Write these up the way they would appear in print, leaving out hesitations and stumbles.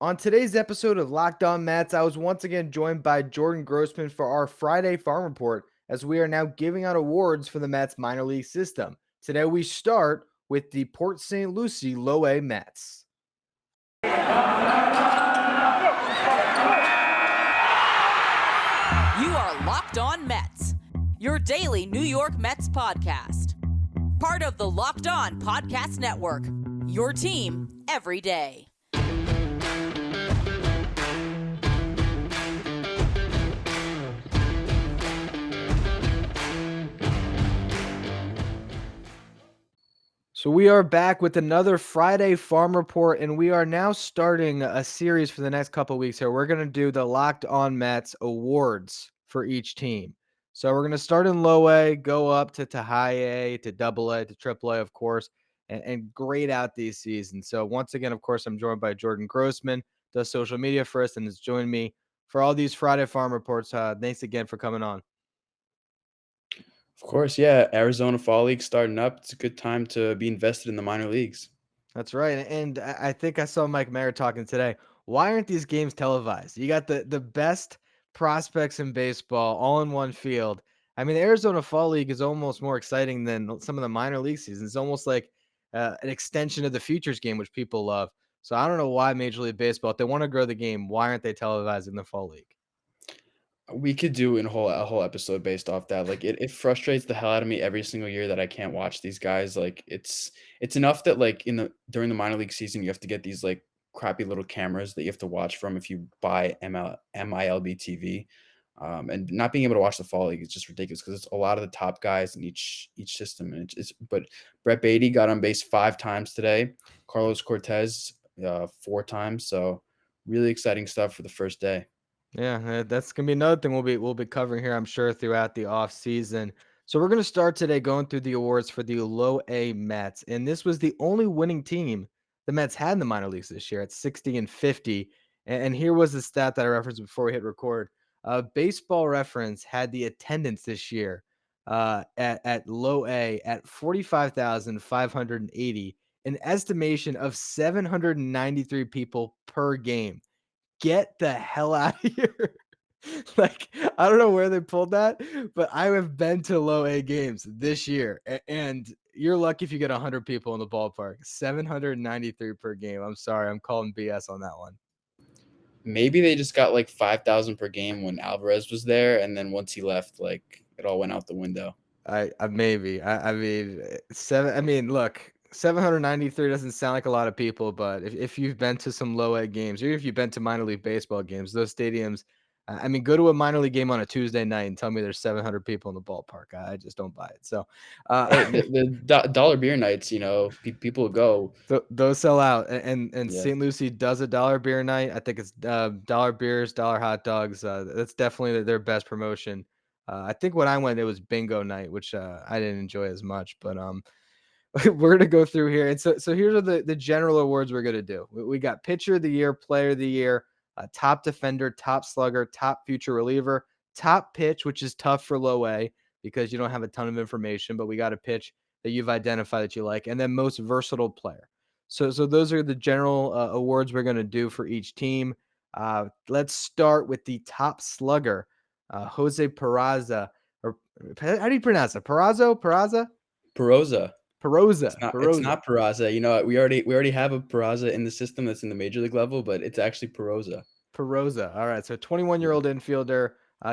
On today's episode of Locked On Mets, I was once again joined by Jordan Grossman for our Friday Farm Report as we are now giving out awards for the Mets minor league system. Today we start with the Port St. Lucie Low A Mets. You are Locked On Mets, your daily New York Mets podcast. Part of the Locked On Podcast Network, your team every day. So we are back with another Friday Farm Report, and we are now starting a series for the next couple of weeks here. We're going to do the Locked On Mets awards for each team. So we're going to start in low A, go up to high A, to double A, to triple A, of course, and grade out these seasons. So once again, of course, I'm joined by Jordan Grossman, does social media for us, and has joined me for all these Friday Farm Reports. Thanks again for coming on. Of course, yeah. Arizona Fall League starting up. It's a good time to be invested in the minor leagues. That's right. And I think I saw Mike Mayer talking today. Why aren't these games televised? You got the best prospects in baseball all in one field. I mean, the Arizona Fall League is almost more exciting than some of the minor league seasons. It's almost like an extension of the futures game, which people love. So I don't know why Major League Baseball, if they want to grow the game, why aren't they televising the Fall League? We could do a whole episode based off that. Like it frustrates the hell out of me every single year that I can't watch these guys. Like it's enough that like during the minor league season you have to get these like crappy little cameras that you have to watch from if you buy MILB TV. And not being able to watch the fall league is just ridiculous because it's a lot of the top guys in each system. And but Brett Beatty got on base 5 times today. Carlos Cortez 4 times. So really exciting stuff for the first day. Yeah, that's gonna be another thing we'll be covering here, I'm sure, throughout the off season. So we're gonna start today going through the awards for the Low A Mets, and this was the only winning team the Mets had in the minor leagues this year at 60-50. And here was the stat that I referenced before we hit record. Baseball Reference had the attendance this year at Low A at 45,580, an estimation of 793 people per game. Get the hell out of here. Like, I don't know where they pulled that, but I have been to low A games this year, and you're lucky if you get 100 people in the ballpark. 793 per game. I'm sorry, I'm calling BS on that one. Maybe they just got like 5,000 per game when Alvarez was there, and then once he left, like it all went out the window. I maybe. I mean, look, 793 doesn't sound like a lot of people, but if you've been to some low A games, or if you've been to minor league baseball games, those stadiums, I mean, go to a minor league game on a Tuesday night and tell me there's 700 people in the ballpark. I just don't buy it. So, Hey, the dollar beer nights, people go. those sell out, and Yeah. St. Lucie does a dollar beer night. I think it's dollar beers, dollar hot dogs. That's definitely their best promotion. I think when I went, it was bingo night, which I didn't enjoy as much. But we're gonna go through here, and so here's the general awards we're gonna do. We got pitcher of the year, player of the year, top defender, top slugger, top future reliever, top pitch, which is tough for low A because you don't have a ton of information, but we got a pitch that you've identified that you like, and then most versatile player. So those are the general awards we're gonna do for each team. Let's start with the top slugger, Jose Peraza. Or how do you pronounce it? Peraza? Peroza. Peroza. It's not Peraza. We already have a Peraza in the system that's in the major league level, but it's actually Peroza. Peroza. All right. So 21-year-old infielder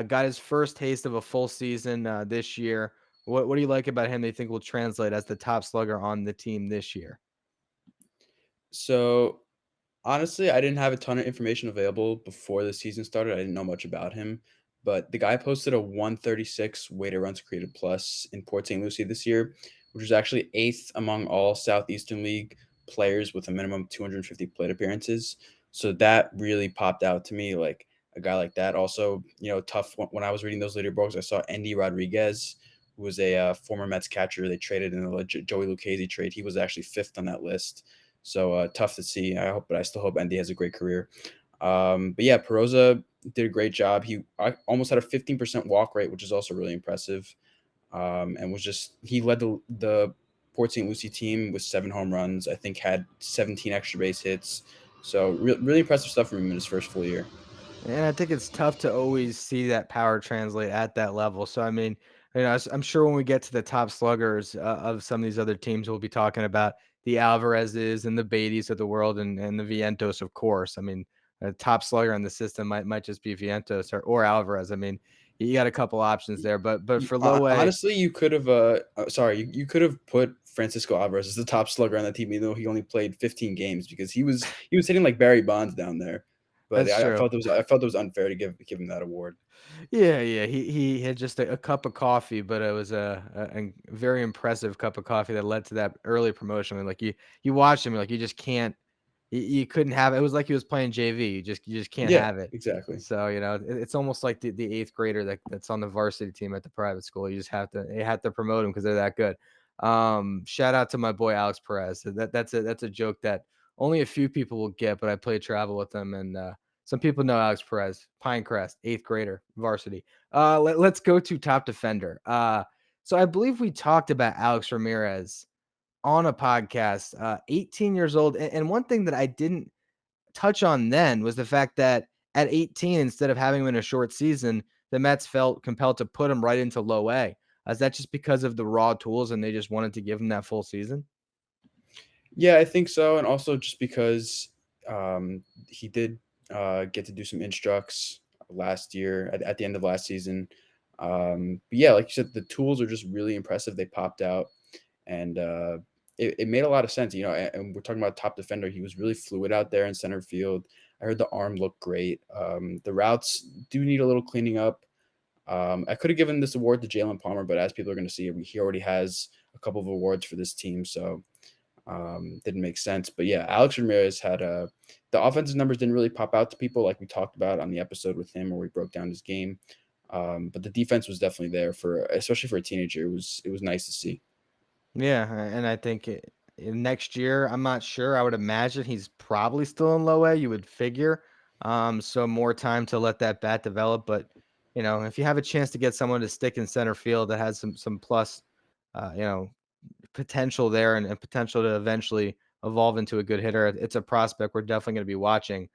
got his first taste of a full season this year. What do you like about him that you think will translate as the top slugger on the team this year? So honestly, I didn't have a ton of information available before the season started. I didn't know much about him, but the guy posted a 136 weighted runs created plus in Port St. Lucie this year, which was actually 8th among all Southeastern League players with a minimum of 250 plate appearances. So that really popped out to me, like a guy like that. Also, tough when I was reading those leaderboards, I saw Endy Rodriguez, who was a former Mets catcher. They traded in the Joey Lucchesi trade. He was actually 5th on that list. So tough to see. But I still hope Endy has a great career. But yeah, Peroza did a great job. He almost had a 15% walk rate, which is also really impressive. And he led the Port St. Lucie team with 7 home runs. I think had 17 extra base hits, So really impressive stuff from him in his first full year. And I think it's tough to always see that power translate at that level. So, I mean, I'm sure when we get to the top sluggers of some of these other teams, we'll be talking about the Alvarezes and the Beatties of the world and the Vientos, of course. I mean, a top slugger in the system might just be Vientos or Alvarez. I mean, you got a couple options there, but for Lowe, Honestly, you could have. Sorry, you could have put Francisco Alvarez as the top slugger on that team, even though he only played 15 games because he was hitting like Barry Bonds down there. But that's true. I felt it was unfair to give him that award. Yeah. He had just a cup of coffee, but it was a very impressive cup of coffee that led to that early promotion. And like you watched him, like you just can't, you couldn't have it. It was like he was playing JV. You just can't Yeah, have it. exactly. So it's almost like the eighth grader that's on the varsity team at the private school. You have to promote them because they're that good. Shout out to my boy Alex Perez. That's a joke that only a few people will get, but I played travel with him and. Some people know Alex Perez, Pinecrest, eighth grader, varsity. Let's go to top defender. So I believe we talked about Alex Ramirez on a podcast, 18 years old. And one thing that I didn't touch on then was the fact that at 18, instead of having him in a short season, the Mets felt compelled to put him right into low A. Is that just because of the raw tools and they just wanted to give him that full season? Yeah, I think so, and also just because he did get to do some instructs last year at the end of last season. But yeah, like you said, the tools are just really impressive. They popped out, and it made a lot of sense. And we're talking about top defender. He was really fluid out there in center field. I heard the arm looked great. The routes do need a little cleaning up. I could have given this award to Jalen Palmer, but as people are going to see, he already has a couple of awards for this team, so didn't make sense. But yeah, Alex Ramirez had the offensive numbers didn't really pop out to people like we talked about on the episode with him where we broke down his game. But the defense was definitely there especially for a teenager. It was nice to see. Yeah, and I think next year, I'm not sure. I would imagine he's probably still in low A. You would figure, so more time to let that bat develop. But if you have a chance to get someone to stick in center field that has some plus, uh, you know, potential there and potential to eventually evolve into a good hitter, it's a prospect we're definitely going to be watching.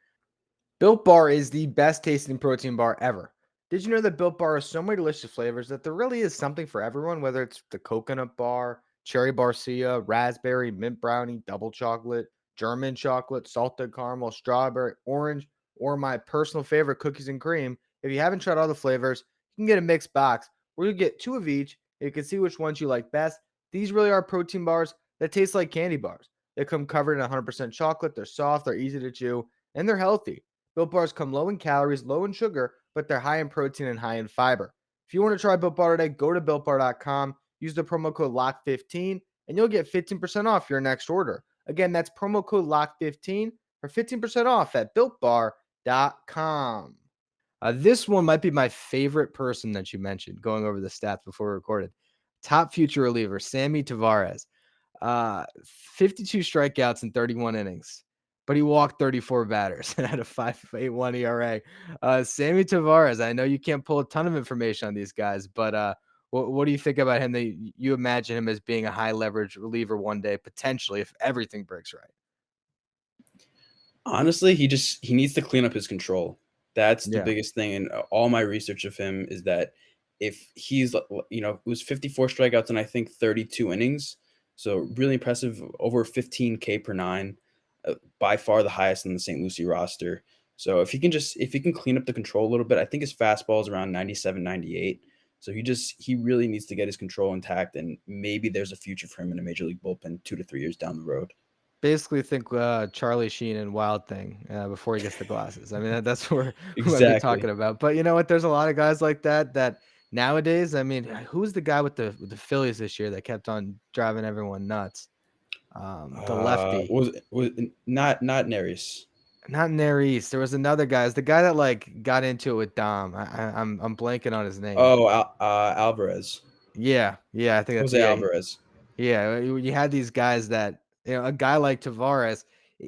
Built Bar is the best tasting protein bar ever. Did you know that Built Bar has so many delicious flavors that there really is something for everyone, whether it's the coconut bar, cherry barcia, raspberry, mint brownie, double chocolate, German chocolate, salted caramel, strawberry, orange, or my personal favorite, cookies and cream. If you haven't tried all the flavors, you can get a mixed box where you get two of each. And you can see which ones you like best. These really are protein bars that taste like candy bars. They come covered in 100% chocolate. They're soft, they're easy to chew, and they're healthy. Built Bars come low in calories, low in sugar, but they're high in protein and high in fiber. If you want to try Built Bar today, go to BuiltBar.com, use the promo code LOCK15, and you'll get 15% off your next order. Again, that's promo code LOCK15 for 15% off at BuiltBar.com. This one might be my favorite person that you mentioned going over the stats before we recorded. Top future reliever, Sammy Tavares. 52 strikeouts in 31 innings, but he walked 34 batters and had a 5.81 ERA. Sammy Tavares, I know you can't pull a ton of information on these guys, but what do you think about him? That you imagine him as being a high leverage reliever one day, potentially, if everything breaks right? Honestly, he needs to clean up his control. That's the Yeah. biggest thing. And all my research of him is that if he's, it was 54 strikeouts and I think 32 innings. So really impressive, over 15K per nine, by far the highest in the St. Lucie roster. So if he can clean up the control a little bit, I think his fastball is around 97, 98. So he really needs to get his control intact, and maybe there's a future for him in a major league bullpen 2 to 3 years down the road. Basically, think Charlie Sheen and Wild Thing before he gets the glasses. I mean, that's where who I'd be Exactly. talking about. But you know what? There's a lot of guys like that nowadays. I mean, who's the guy with the Phillies this year that kept on driving everyone nuts? The lefty, Was not Neris. not Neris. There was another guy. It's the guy that like got into it with Dom. I'm blanking on his name. Oh, Alvarez. Yeah. I think that's Jose Alvarez. Yeah, you had these guys that, a guy like Tavares,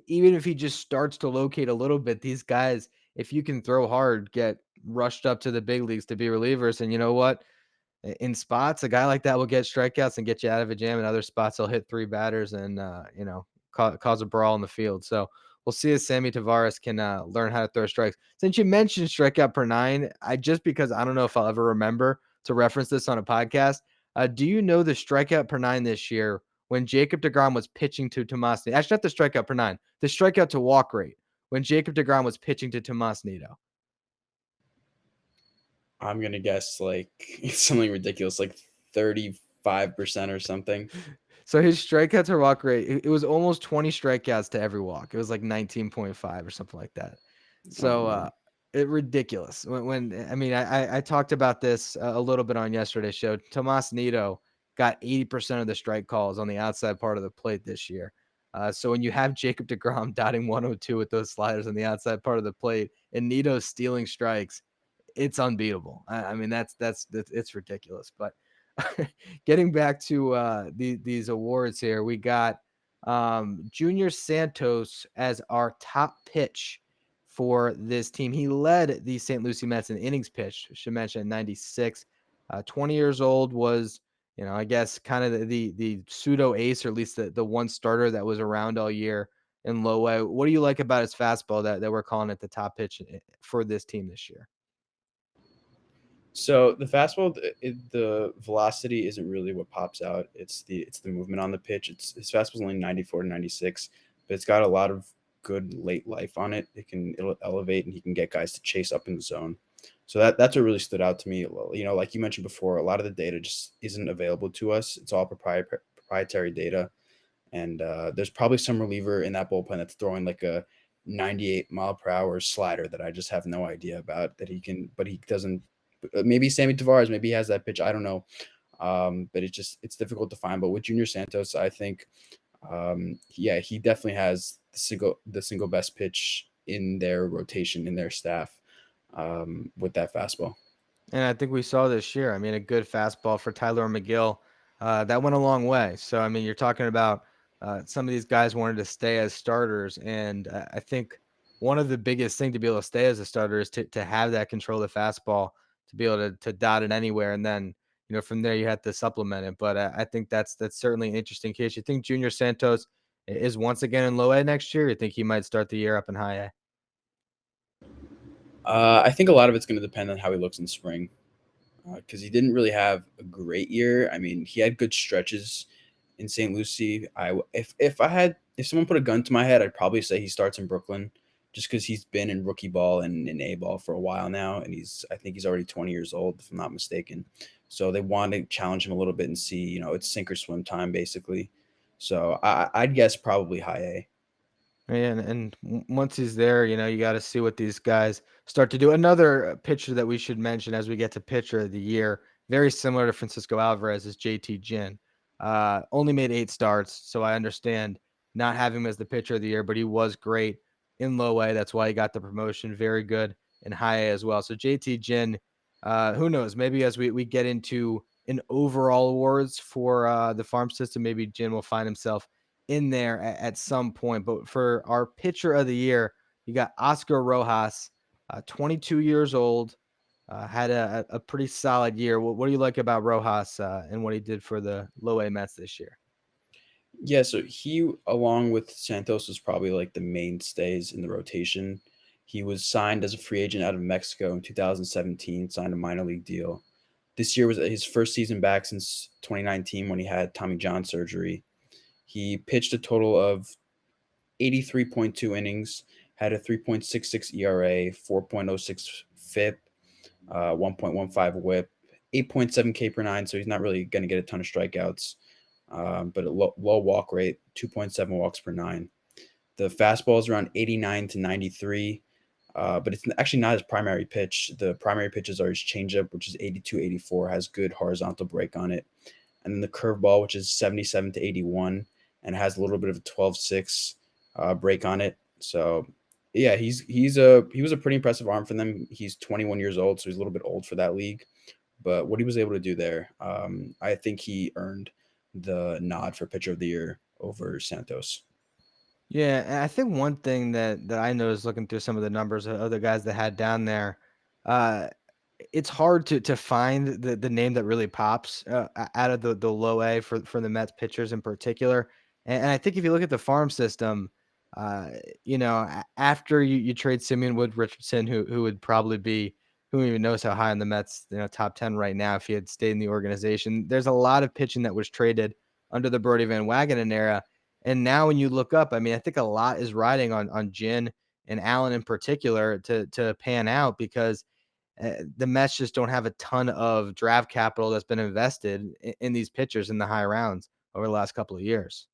even if he just starts to locate a little bit, these guys, if you can throw hard, get rushed up to the big leagues to be relievers. And you know what? In spots, a guy like that will get strikeouts and get you out of a jam. In other spots, he'll hit three batters and, cause a brawl in the field. So we'll see if Sammy Tavares can learn how to throw strikes. Since you mentioned strikeout per nine, just because I don't know if I'll ever remember to reference this on a podcast, do you know the strikeout per nine this year when Jacob deGrom was pitching to Tomas Nido? Actually, not the strikeout per nine, the strikeout to walk rate when Jacob deGrom was pitching to Tomas Nido. I'm gonna guess like something ridiculous, like 35% or something. So his strikeout to walk rate, it was almost 20 strikeouts to every walk. It was like 19.5 or something like that. Oh So no. it ridiculous. I mean, I talked about this a little bit on yesterday's show. Tomas Nido got 80% of the strike calls on the outside part of the plate this year. So when you have Jacob deGrom dotting 102 with those sliders on the outside part of the plate and Nido stealing strikes, it's unbeatable. I mean, that's it's ridiculous. But getting back to these awards here, we got Junior Santos as our top pitch for this team. He led the St. Lucie Mets in innings pitched. Should mention 96. 20 years old, was, I guess kind of the pseudo ace, or at least the one starter that was around all year in low A. What do you like about his fastball that we're calling it the top pitch for this team this year? So the fastball, the velocity isn't really what pops out. It's the movement on the pitch. His fastball's only 94 to 96, but it's got a lot of good late life on it. It'll elevate, and he can get guys to chase up in the zone. So that's what really stood out to me. Like you mentioned before, a lot of the data just isn't available to us. It's all proprietary data, and there's probably some reliever in that bullpen that's throwing like a 98-mile-per-hour slider that I just have no idea about that he can, but he doesn't. Maybe Sammy Tavares, maybe he has that pitch. I don't know, but it's difficult to find. But with Junior Santos, I think, yeah, he definitely has the single best pitch in their rotation, in their staff, with that fastball. And I think we saw this year. I mean, a good fastball for Tyler McGill, that went a long way. So, I mean, you're talking about some of these guys wanted to stay as starters. And I think one of the biggest thing to be able to stay as a starter is to have that control of the fastball, to be able to dot it anywhere. And then, from there you have to supplement it. But I think that's certainly an interesting case. You think Junior Santos is once again in low A next year? You think he might start the year up in high A? I think a lot of it's going to depend on how he looks in spring, because he didn't really have a great year. I mean, he had good stretches in St. Lucie. If someone put a gun to my head, I'd probably say he starts in Brooklyn, just because he's been in rookie ball and in A ball for a while now, and I think he's already 20 years old, if I'm not mistaken. So they want to challenge him a little bit and see, it's sink or swim time basically. So I'd guess probably high A. And once he's there, you got to see what these guys start to do. Another pitcher that we should mention as we get to pitcher of the year, very similar to Francisco Alvarez, is JT Ginn. Only made 8 starts, so I understand not having him as the pitcher of the year, but he was great in low A. That's why he got the promotion. Very good in high A as well. So JT Ginn, who knows? Maybe as we get into an overall awards for the farm system, maybe Ginn will find himself in there at some point. But for our pitcher of the year, you got Oscar Rojas, 22 years old, had a pretty solid year. What do you like about Rojas and what he did for the low A Mets this year? Yeah, so he, along with Santos, was probably like the mainstays in the rotation. He was signed as a free agent out of Mexico in 2017, signed a minor league deal. This year was his first season back since 2019 when he had Tommy John surgery. He pitched a total of 83.2 innings, had a 3.66 ERA, 4.06 FIP, 1.15 WHIP, 8.7 K per nine. So he's not really going to get a ton of strikeouts, but a low walk rate, 2.7 walks per nine. The fastball is around 89 to 93, but it's actually not his primary pitch. The primary pitches are his changeup, which is 82, 84, has good horizontal break on it. And then the curveball, which is 77 to 81, and has a little bit of a 12-6 break on it. So, yeah, he was a pretty impressive arm for them. He's 21 years old, so he's a little bit old for that league. But what he was able to do there, I think he earned the nod for pitcher of the year over Santos. Yeah, and I think one thing that I noticed looking through some of the numbers of other guys that had down there, uh, it's hard to find the name that really pops out of the low A for the Mets pitchers in particular. And I think if you look at the farm system, Uh, after you trade Simeon Wood Richardson, who would probably be, who even knows how high on the Mets, top 10 right now if he had stayed in the organization. There's a lot of pitching that was traded under the Brody Van Wagenen era. And now when you look up, I mean, I think a lot is riding on Jin and Allen in particular to pan out, because the Mets just don't have a ton of draft capital that's been invested in these pitchers in the high rounds over the last couple of years.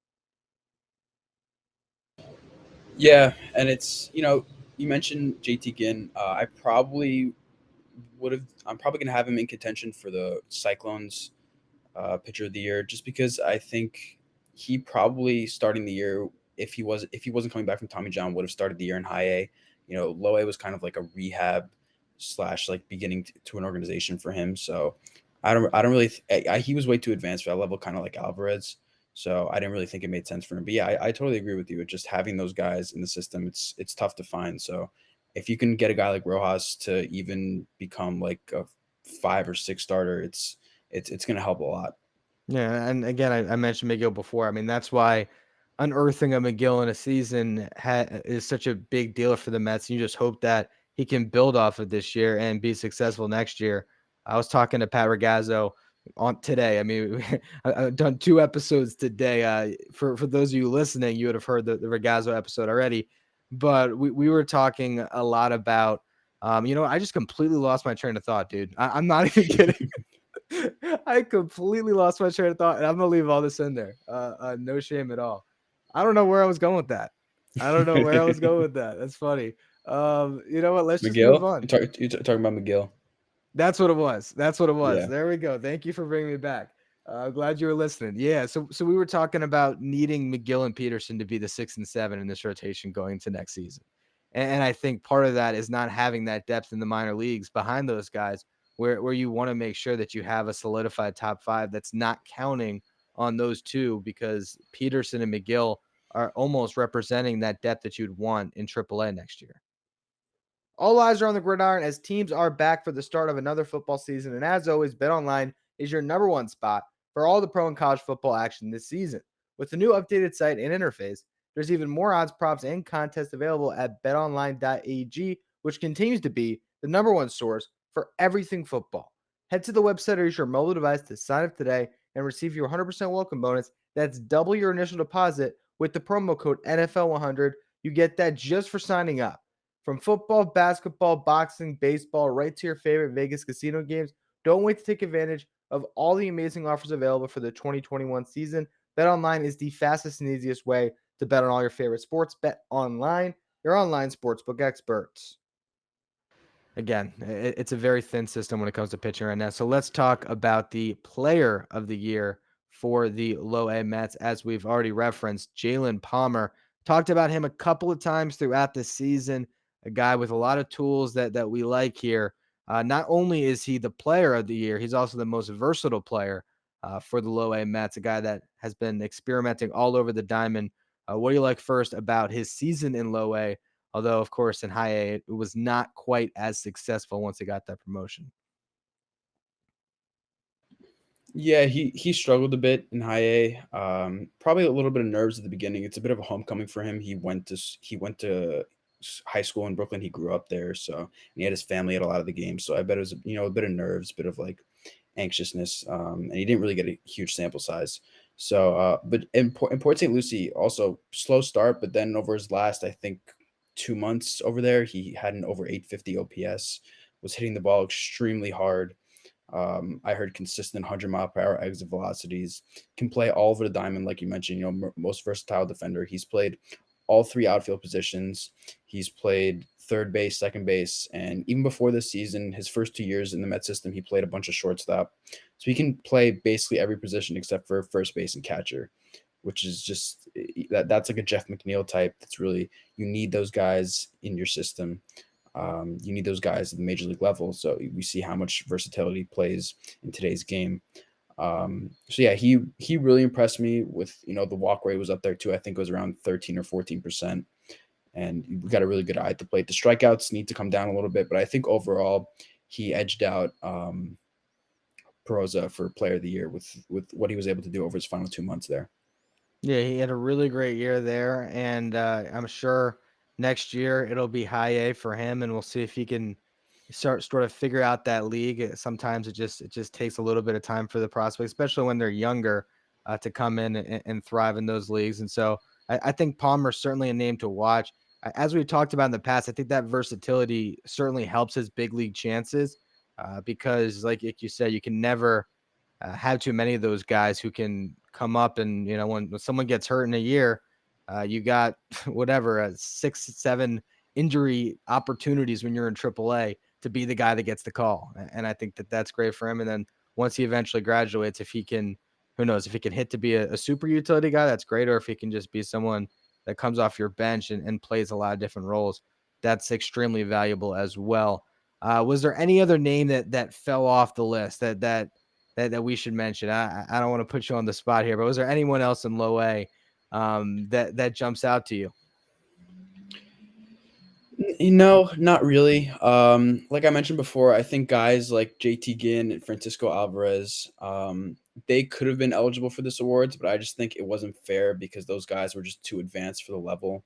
Yeah, and it's you mentioned JT Ginn. I probably would have. I'm probably gonna have him in contention for the Cyclones pitcher of the year, just because I think he probably starting the year, if he wasn't coming back from Tommy John, would have started the year in high A. Low A was kind of like a rehab slash like beginning to an organization for him. So I don't really he was way too advanced for that level, kind of like Alvarez. So I didn't really think it made sense for him. But yeah, I totally agree with you. It's just having those guys in the system, it's tough to find. So if you can get a guy like Rojas to even become like a 5 or 6 starter, it's going to help a lot. Yeah, and again, I mentioned McGill before. I mean, that's why unearthing a McGill in a season is such a big deal for the Mets. You just hope that he can build off of this year and be successful next year. I was talking to Pat Regazzo on today. I mean, I've done 2 episodes today. For those of you listening, you would have heard the Regazzo episode already, but we were talking a lot about. I just completely lost my train of thought, dude. I'm not even kidding. I completely lost my train of thought, and I'm gonna leave all this in there. No shame at all. I don't know where I was going with that. I don't know where I was going with that. That's funny. You know what? Let's just move McGill, on. talking about McGill. That's what it was. That's what it was. Yeah. There we go. Thank you for bringing me back. Glad you were listening. Yeah. So we were talking about needing McGill and Peterson to be the 6 and 7 in this rotation going into next season, and I think part of that is not having that depth in the minor leagues behind those guys, where you want to make sure that you have a solidified top 5 that's not counting on those two, because Peterson and McGill are almost representing that depth that you'd want in AAA next year. All eyes are on the gridiron as teams are back for the start of another football season. And as always, BetOnline is your number one spot for all the pro and college football action this season. With the new updated site and interface, there's even more odds, props, and contests available at betonline.ag, which continues to be the number one source for everything football. Head to the website or use your mobile device to sign up today and receive your 100% welcome bonus. That's double your initial deposit with the promo code NFL100. You get that just for signing up. From football, basketball, boxing, baseball, right to your favorite Vegas casino games, don't wait to take advantage of all the amazing offers available for the 2021 season. BetOnline is the fastest and easiest way to bet on all your favorite sports. BetOnline, your online sportsbook experts. Again, it's a very thin system when it comes to pitching right now. So let's talk about the player of the year for the low A Mets. As we've already referenced, Jalen Palmer. Talked about him a couple of times throughout the season. A guy with a lot of tools that we like here. Not only is he the player of the year, he's also the most versatile player for the low A Mets. A guy that has been experimenting all over the diamond. What do you like first about his season in low A? Although, of course, in high A, it was not quite as successful once he got that promotion. Yeah, he struggled a bit in high A. Probably a little bit of nerves at the beginning. It's a bit of a homecoming for him. He went to high school in Brooklyn. He grew up there, so and he had his family at a lot of the games. So I bet it was a bit of nerves, a bit of like anxiousness, and he didn't really get a huge sample size. So, but in Port St. Lucie, also slow start, but then over his last, I think, 2 months over there, he had an over 850 OPS, was hitting the ball extremely hard. I heard consistent 100-mile-per-hour exit velocities. Can play all over the diamond, like you mentioned. Most versatile defender. He's played all 3 outfield positions. He's played third base, second base, and even before this season, his first 2 years in the Met system, he played a bunch of shortstop. So he can play basically every position except for first base and catcher, which is just that's like a Jeff McNeil type. That's really, you need those guys in your system. You need those guys at the major league level. So we see how much versatility plays in today's game. So yeah, he really impressed me with, the walk rate was up there too. I think it was around 13 or 14%. And we got a really good eye at the plate. The strikeouts need to come down a little bit, but I think overall he edged out Peroza for player of the year with what he was able to do over his final 2 months there. Yeah, he had a really great year there, and I'm sure next year it'll be high A for him, and we'll see if he can sort of figure out that league. Sometimes it just takes a little bit of time for the prospects, especially when they're younger, to come in and thrive in those leagues. And so I think Palmer's certainly a name to watch. As we've talked about in the past, I think that versatility certainly helps his big league chances, because, like you said, you can never have too many of those guys who can come up and, when someone gets hurt in a year, you got whatever, 6 7 injury opportunities when you're in AAA to be the guy that gets the call. And I think that that's great for him. And then once he eventually graduates, if he can, who knows, if he can hit to be a super utility guy, that's great. Or if he can just be someone that comes off your bench and plays a lot of different roles, that's extremely valuable as well. Was there any other name that fell off the list that we should mention? I don't want to put you on the spot here, but was there anyone else in low A that jumps out to you? Not really. Like I mentioned before, I think guys like JT Ginn and Francisco Alvarez, they could have been eligible for this awards, but I just think it wasn't fair because those guys were just too advanced for the level.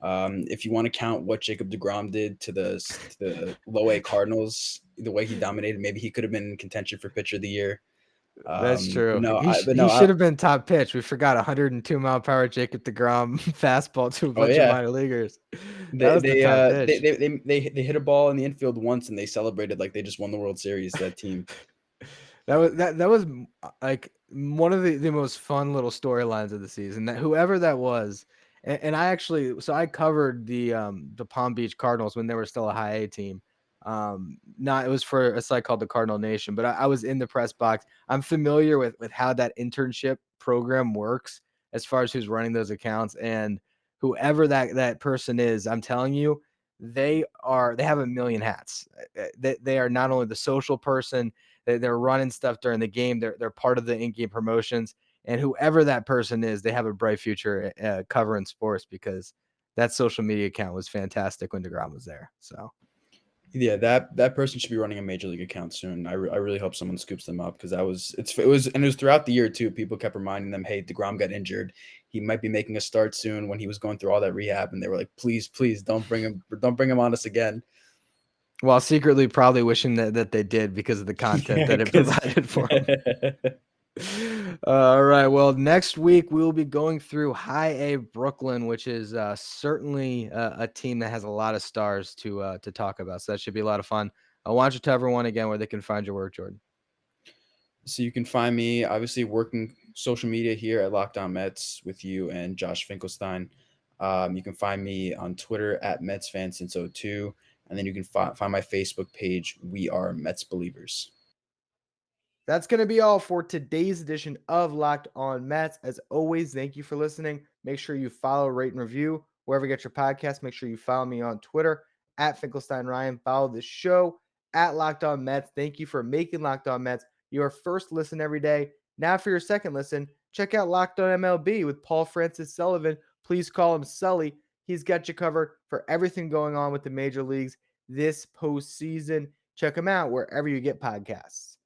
If you want to count what Jacob DeGrom did to the low A Cardinals, the way he dominated, maybe he could have been in contention for pitcher of the year. That's But true. no, He I sh- but he no, I should have been top pitch. We forgot 102-mile-per-hour Jacob DeGrom fastball to a oh bunch of yeah. minor leagers. That They was the they top uh they pitch. they they hit a ball in the infield once and they celebrated like they just won the World Series, that team. That was like one of the most fun little storylines of the season. That whoever that was, and I covered the Palm Beach Cardinals when they were still a high A team. Not It was for a site called the Cardinal Nation, but I was in the press box. I'm familiar with how that internship program works as far as who's running those accounts, and whoever that person is, I'm telling you, they have a million hats. They are not only the social person, they're running stuff during the game. They're part of the in-game promotions, and whoever that person is, they have a bright future covering sports, because that social media account was fantastic when DeGrom was there. So Yeah, that person should be running a major league account soon. I really hope someone scoops them up because it was throughout the year too. People kept reminding them, "Hey, Degrom got injured. He might be making a start soon." When he was going through all that rehab, and they were like, "Please, please, don't bring him on us again." while secretly probably wishing that they did, because of the content Yeah, that it because provided for them. All right. Well, next week we will be going through High A Brooklyn, which is certainly a team that has a lot of stars to talk about. So that should be a lot of fun. Why don't you tell everyone again where they can find your work, Jordan? so you can find me obviously working social media here at Locked On Mets with you and Josh Finkelstein. You can find me on Twitter at Mets fan since '02, and then you can find my Facebook page. We are Mets believers. That's going to be all for today's edition of Locked On Mets. As always, thank you for listening. Make sure you follow, rate, and review wherever you get your podcast. Make sure you follow me on Twitter at Finkelstein Ryan. Follow the show at Locked On Mets. Thank you for making Locked On Mets your first listen every day. Now, for your second listen, check out Locked On MLB with Paul Francis Sullivan. Please call him Sully. He's got you covered for everything going on with the major leagues this postseason. Check him out wherever you get podcasts.